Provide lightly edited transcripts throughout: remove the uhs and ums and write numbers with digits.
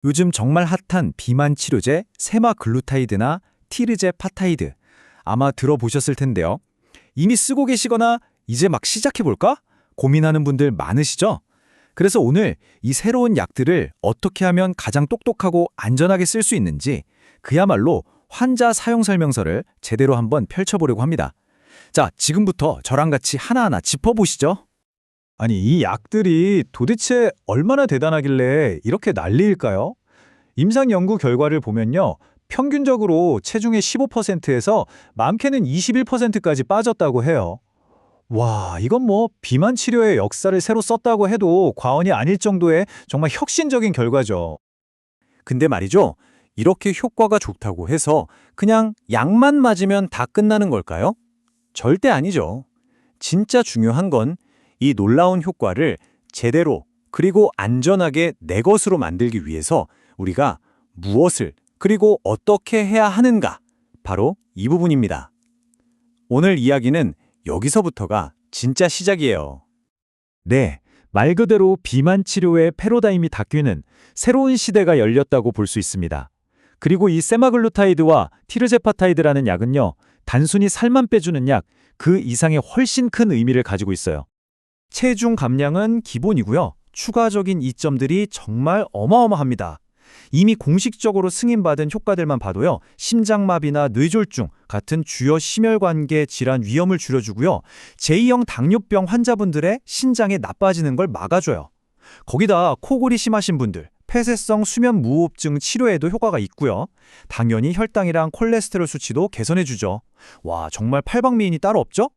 요즘 정말 핫한 비만 치료제 세마글루타이드나 티르제파타이드 아마 들어보셨을 텐데요. 이미 쓰고 계시거나 이제 막 시작해볼까? 고민하는 분들 많으시죠? 그래서 오늘 이 새로운 약들을 어떻게 하면 가장 똑똑하고 안전하게 쓸 수 있는지 그야말로 환자 사용 설명서를 제대로 한번 펼쳐보려고 합니다. 자, 지금부터 저랑 같이 하나하나 짚어보시죠. 아니, 이 약들이 도대체 얼마나 대단하길래 이렇게 난리일까요? 임상 연구 결과를 보면요. 평균적으로 체중의 15%에서 많게는 21%까지 빠졌다고 해요. 와, 이건 뭐 비만 치료의 역사를 새로 썼다고 해도 과언이 아닐 정도의 정말 혁신적인 결과죠. 근데 말이죠. 이렇게 효과가 좋다고 해서 그냥 약만 맞으면 다 끝나는 걸까요? 절대 아니죠. 진짜 중요한 건 이 놀라운 효과를 제대로 그리고 안전하게 내 것으로 만들기 위해서 우리가 무엇을 그리고 어떻게 해야 하는가? 바로 이 부분입니다. 오늘 이야기는 여기서부터가 진짜 시작이에요. 네, 말 그대로 비만 치료의 패러다임이 바뀌는 새로운 시대가 열렸다고 볼 수 있습니다. 그리고 이 세마글루타이드와 티르제파타이드라는 약은요, 단순히 살만 빼주는 약, 그 이상의 훨씬 큰 의미를 가지고 있어요. 체중 감량은 기본이고요. 추가적인 이점들이 정말 어마어마합니다. 이미 공식적으로 승인받은 효과들만 봐도요. 심장마비나 뇌졸중 같은 주요 심혈관계 질환 위험을 줄여주고요. 제2형 당뇨병 환자분들의 신장에 나빠지는 걸 막아줘요. 거기다 코골이 심하신 분들, 폐쇄성 수면 무호흡증 치료에도 효과가 있고요. 당연히 혈당이랑 콜레스테롤 수치도 개선해주죠. 와, 정말 팔방미인이 따로 없죠?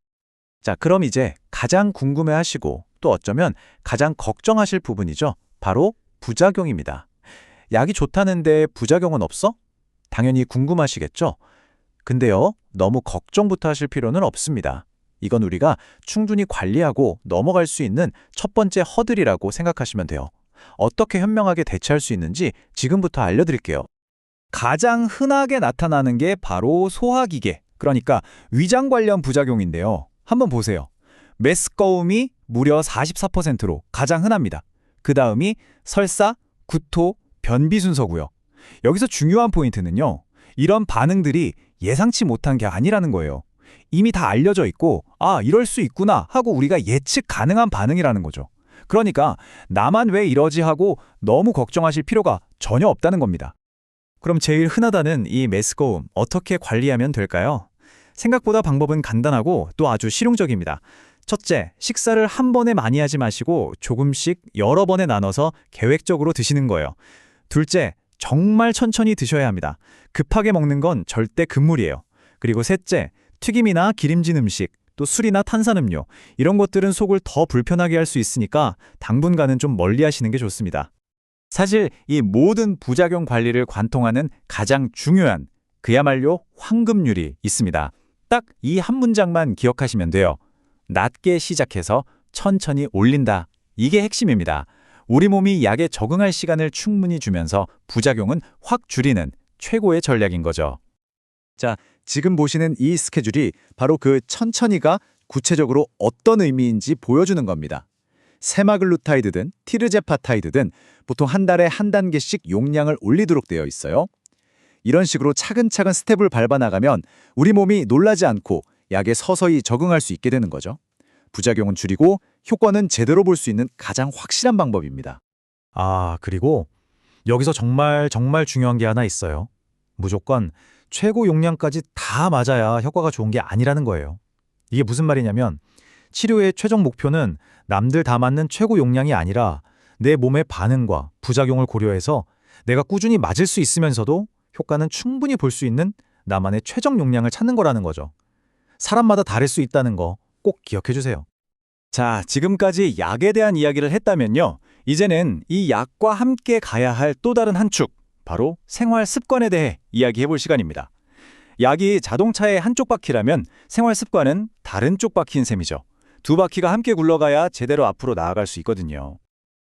자, 그럼 이제 가장 궁금해하시고 또 어쩌면 가장 걱정하실 부분이죠. 바로 부작용입니다. 약이 좋다는데 부작용은 없어? 당연히 궁금하시겠죠? 근데요, 너무 걱정부터 하실 필요는 없습니다. 이건 우리가 충분히 관리하고 넘어갈 수 있는 첫 번째 허들이라고 생각하시면 돼요. 어떻게 현명하게 대처할 수 있는지 지금부터 알려드릴게요. 가장 흔하게 나타나는 게 바로 소화기계, 그러니까 위장 관련 부작용인데요. 한번 보세요. 메스꺼움이 무려 44%로 가장 흔합니다. 그 다음이 설사, 구토, 변비 순서고요. 여기서 중요한 포인트는요. 이런 반응들이 예상치 못한 게 아니라는 거예요. 이미 다 알려져 있고 이럴 수 있구나 하고 우리가 예측 가능한 반응이라는 거죠. 그러니까 나만 왜 이러지 하고 너무 걱정하실 필요가 전혀 없다는 겁니다. 그럼 제일 흔하다는 이 메스꺼움 어떻게 관리하면 될까요? 생각보다 방법은 간단하고 또 아주 실용적입니다. 첫째, 식사를 한 번에 많이 하지 마시고 조금씩 여러 번에 나눠서 계획적으로 드시는 거예요. 둘째, 정말 천천히 드셔야 합니다. 급하게 먹는 건 절대 금물이에요. 그리고 셋째, 튀김이나 기름진 음식, 또 술이나 탄산음료, 이런 것들은 속을 더 불편하게 할 수 있으니까 당분간은 좀 멀리 하시는 게 좋습니다. 사실 이 모든 부작용 관리를 관통하는 가장 중요한 그야말로 황금률이 있습니다. 딱 이 한 문장만 기억하시면 돼요. 낮게 시작해서 천천히 올린다. 이게 핵심입니다. 우리 몸이 약에 적응할 시간을 충분히 주면서 부작용은 확 줄이는 최고의 전략인 거죠. 자, 지금 보시는 이 스케줄이 바로 그 천천히가 구체적으로 어떤 의미인지 보여주는 겁니다. 세마글루타이드든 티르제파타이드든 보통 한 달에 한 단계씩 용량을 올리도록 되어 있어요. 이런 식으로 차근차근 스텝을 밟아나가면 우리 몸이 놀라지 않고 약에 서서히 적응할 수 있게 되는 거죠. 부작용은 줄이고 효과는 제대로 볼 수 있는 가장 확실한 방법입니다. 그리고 여기서 정말 중요한 게 하나 있어요. 무조건 최고 용량까지 다 맞아야 효과가 좋은 게 아니라는 거예요. 이게 무슨 말이냐면 치료의 최종 목표는 남들 다 맞는 최고 용량이 아니라 내 몸의 반응과 부작용을 고려해서 내가 꾸준히 맞을 수 있으면서도 효과는 충분히 볼 수 있는 나만의 최적 용량을 찾는 거라는 거죠. 사람마다 다를 수 있다는 거 꼭 기억해 주세요. 자, 지금까지 약에 대한 이야기를 했다면요. 이제는 이 약과 함께 가야 할 또 다른 한 축, 바로 생활 습관에 대해 이야기해 볼 시간입니다. 약이 자동차의 한쪽 바퀴라면 생활 습관은 다른 쪽 바퀴인 셈이죠. 두 바퀴가 함께 굴러가야 제대로 앞으로 나아갈 수 있거든요.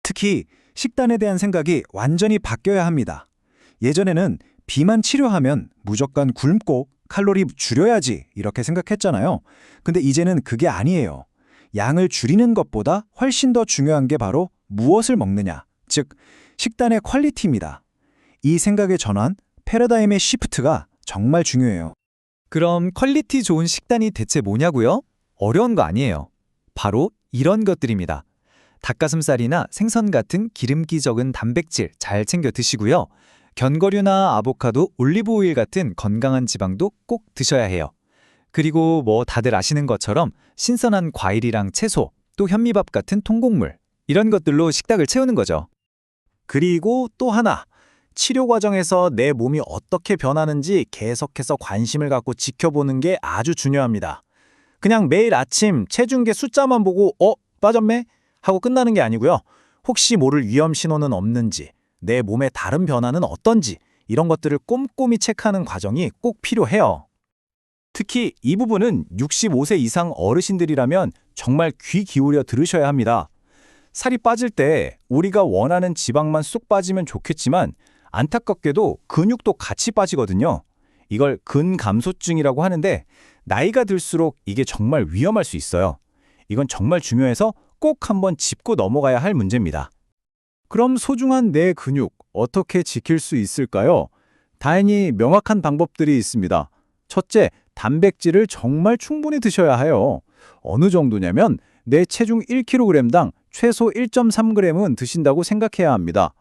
특히 식단에 대한 생각이 완전히 바뀌어야 합니다. 예전에는 비만 치료하면 무조건 굶고 칼로리 줄여야지 이렇게 생각했잖아요. 근데 이제는 그게 아니에요. 양을 줄이는 것보다 훨씬 더 중요한 게 바로 무엇을 먹느냐, 즉 식단의 퀄리티입니다. 이 생각의 전환, 패러다임의 시프트가 정말 중요해요. 그럼 퀄리티 좋은 식단이 대체 뭐냐고요? 어려운 거 아니에요. 바로 이런 것들입니다. 닭가슴살이나 생선 같은 기름기 적은 단백질 잘 챙겨 드시고요. 견과류나 아보카도, 올리브오일 같은 건강한 지방도 꼭 드셔야 해요. 그리고 뭐 다들 아시는 것처럼 신선한 과일이랑 채소, 또 현미밥 같은 통곡물, 이런 것들로 식탁을 채우는 거죠. 그리고 또 하나, 치료 과정에서 내 몸이 어떻게 변하는지 계속해서 관심을 갖고 지켜보는 게 아주 중요합니다. 그냥 매일 아침 체중계 숫자만 보고 빠졌네? 하고 끝나는 게 아니고요. 혹시 모를 위험 신호는 없는지, 내 몸의 다른 변화는 어떤지 이런 것들을 꼼꼼히 체크하는 과정이 꼭 필요해요. 특히 이 부분은 65세 이상 어르신들이라면 정말 귀 기울여 들으셔야 합니다. 살이 빠질 때 우리가 원하는 지방만 쏙 빠지면 좋겠지만 안타깝게도 근육도 같이 빠지거든요. 이걸 근감소증이라고 하는데 나이가 들수록 이게 정말 위험할 수 있어요. 이건 정말 중요해서 꼭 한번 짚고 넘어가야 할 문제입니다. 그럼 소중한 내 근육 어떻게 지킬 수 있을까요? 다행히 명확한 방법들이 있습니다. 첫째, 단백질을 정말 충분히 드셔야 해요. 어느 정도냐면 내 체중 1kg당 최소 1.3g은 드신다고 생각해야 합니다.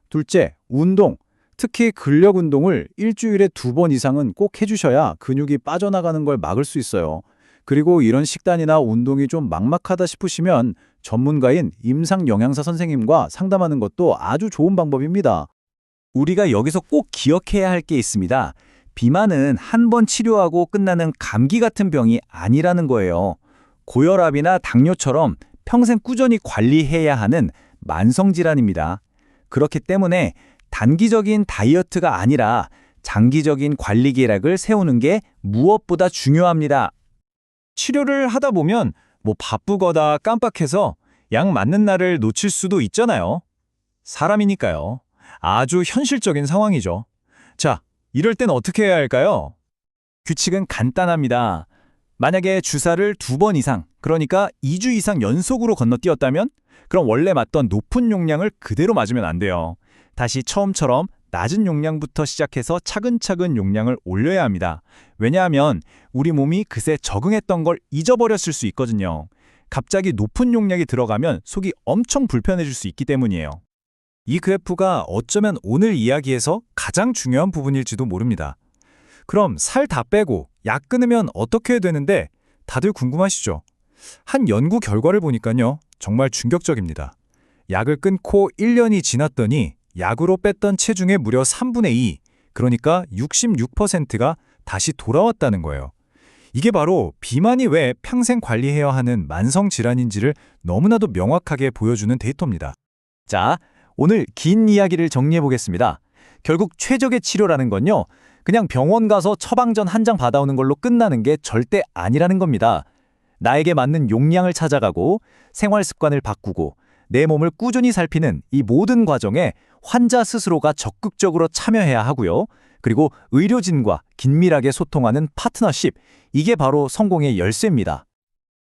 둘째, 운동. 특히 근력 운동을 일주일에 2번 이상은 꼭 해주셔야 근육이 빠져나가는 걸 막을 수 있어요. 그리고 이런 식단이나 운동이 좀 막막하다 싶으시면 전문가인 임상 영양사 선생님과 상담하는 것도 아주 좋은 방법입니다. 우리가 여기서 꼭 기억해야 할 게 있습니다. 비만은 한 번 치료하고 끝나는 감기 같은 병이 아니라는 거예요. 고혈압이나 당뇨처럼 평생 꾸준히 관리해야 하는 만성질환입니다. 그렇기 때문에 단기적인 다이어트가 아니라 장기적인 관리 계획을 세우는 게 무엇보다 중요합니다. 치료를 하다 보면 바쁘거나 깜빡해서 약 맞는 날을 놓칠 수도 있잖아요. 사람이니까요. 아주 현실적인 상황이죠. 자, 이럴 땐 어떻게 해야 할까요? 규칙은 간단합니다. 만약에 주사를 2번 이상, 그러니까 2주 이상 연속으로 건너뛰었다면 그럼 원래 맞던 높은 용량을 그대로 맞으면 안 돼요. 다시 처음처럼 낮은 용량부터 시작해서 차근차근 용량을 올려야 합니다. 왜냐하면 우리 몸이 그새 적응했던 걸 잊어버렸을 수 있거든요. 갑자기 높은 용량이 들어가면 속이 엄청 불편해질 수 있기 때문이에요. 이 그래프가 어쩌면 오늘 이야기에서 가장 중요한 부분일지도 모릅니다. 그럼 살 다 빼고 약 끊으면 어떻게 해야 되는데 다들 궁금하시죠? 한 연구 결과를 보니까요. 정말 충격적입니다. 약을 끊고 1년이 지났더니 약으로 뺐던 체중의 무려 3분의 2, 그러니까 66%가 다시 돌아왔다는 거예요. 이게 바로 비만이 왜 평생 관리해야 하는 만성질환인지를 너무나도 명확하게 보여주는 데이터입니다. 자, 오늘 긴 이야기를 정리해 보겠습니다. 결국 최적의 치료라는 건요. 그냥 병원 가서 처방전 한 장 받아오는 걸로 끝나는 게 절대 아니라는 겁니다. 나에게 맞는 용량을 찾아가고 생활 습관을 바꾸고 내 몸을 꾸준히 살피는 이 모든 과정에 환자 스스로가 적극적으로 참여해야 하고요. 그리고 의료진과 긴밀하게 소통하는 파트너십, 이게 바로 성공의 열쇠입니다.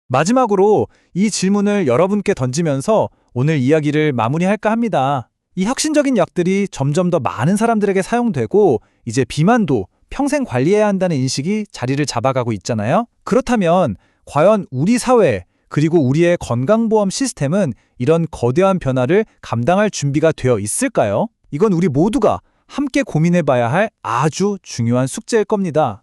마지막으로 이 질문을 여러분께 던지면서 오늘 이야기를 마무리할까 합니다. 이 혁신적인 약들이 점점 더 많은 사람들에게 사용되고 이제 비만도 평생 관리해야 한다는 인식이 자리를 잡아가고 있잖아요. 그렇다면 과연 우리 사회 그리고 우리의 건강보험 시스템은 이런 거대한 변화를 감당할 준비가 되어 있을까요? 이건 우리 모두가 함께 고민해봐야 할 아주 중요한 숙제일 겁니다.